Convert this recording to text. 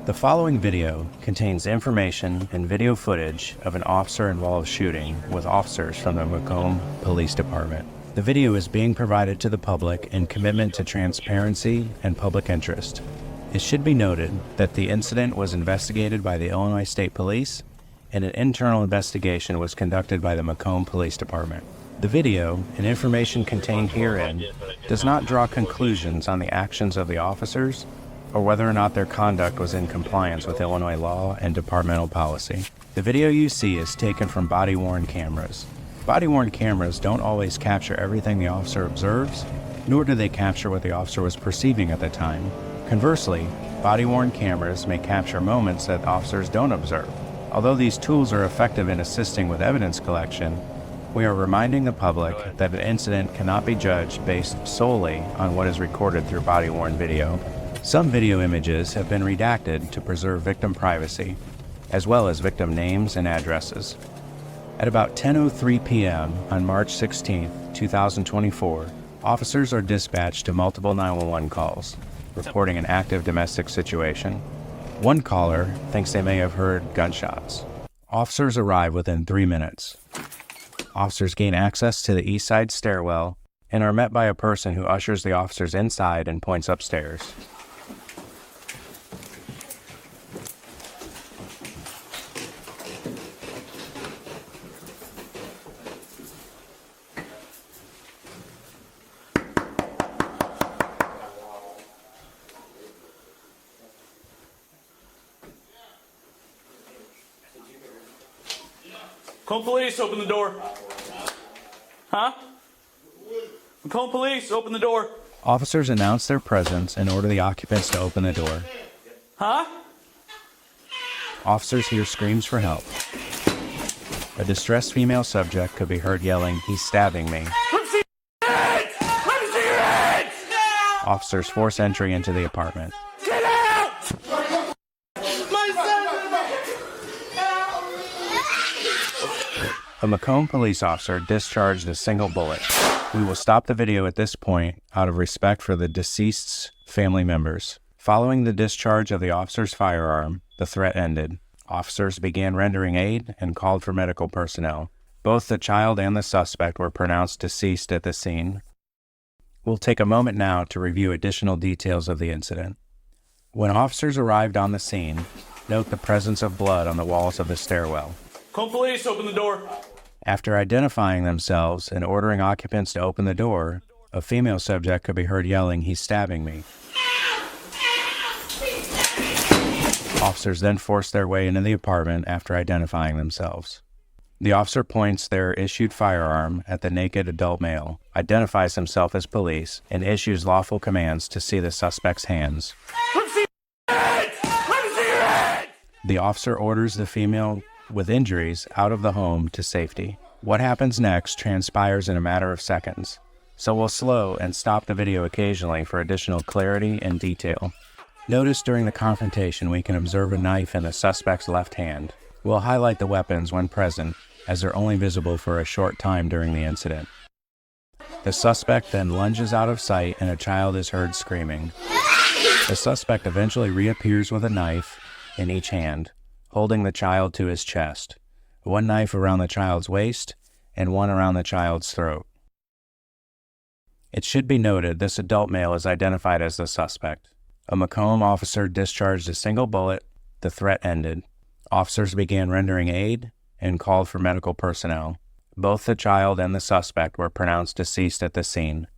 The following video contains information and video footage of an officer-involved shooting with officers from the Macomb Police Department. The video is being provided to the public in commitment to transparency and public interest. It should be noted that the incident was investigated by the Illinois State Police, and an internal investigation was conducted by the Macomb Police Department. The video and information contained herein does not draw conclusions on the actions of the officers or whether or not their conduct was in compliance with Illinois law and departmental policy. The video you see is taken from body-worn cameras. Body-worn cameras don't always capture everything the officer observes, nor do they capture what the officer was perceiving at the time. Conversely, body-worn cameras may capture moments that officers don't observe. Although these tools are effective in assisting with evidence collection, we are reminding the public that an incident cannot be judged based solely on what is recorded through body-worn video. Some video images have been redacted to preserve victim privacy, as well as victim names and addresses. At about 10:03 p.m. on March 16, 2024, officers are dispatched to multiple 911 calls, reporting an active domestic situation. One caller thinks they may have heard gunshots. Officers arrive within 3 minutes. Officers gain access to the east side stairwell and are met by a person who ushers the officers inside and points upstairs. Macomb Police, open the door. Huh? Macomb Police, open the door. Officers announce their presence and order the occupants to open the door. Huh? Officers hear screams for help. A distressed female subject could be heard yelling, "He's stabbing me." Let me see your hands! Let me see your hands! Officers force entry into the apartment. Get out! My son! A Macomb police officer discharged a single bullet. We will stop the video at this point out of respect for the deceased's family members. Following the discharge of the officer's firearm, the threat ended. Officers began rendering aid and called for medical personnel. Both the child and the suspect were pronounced deceased at the scene. We'll take a moment now to review additional details of the incident. When officers arrived on the scene, note the presence of blood on the walls of the stairwell. Macomb Police, open the door. After identifying themselves and ordering occupants to open the door, a female subject could be heard yelling, "He's stabbing me." Officers then forced their way into the apartment after identifying themselves. The officer points their issued firearm at the naked adult male, identifies himself as police, and issues lawful commands to see the suspect's hands. Let me see your hands! Let me see your hands! The officer orders the female with injuries out of the home to safety. What happens next transpires in a matter of seconds, so we'll slow and stop the video occasionally for additional clarity and detail. Notice during the confrontation we can observe a knife in the suspect's left hand. We'll highlight the weapons when present, as they're only visible for a short time during the incident. The suspect then lunges out of sight and a child is heard screaming. The suspect eventually reappears with a knife in each hand, holding the child to his chest, one knife around the child's waist and one around the child's throat. It should be noted this adult male is identified as the suspect. A Macomb officer discharged a single bullet. The threat ended. Officers began rendering aid and called for medical personnel. Both the child and the suspect were pronounced deceased at the scene.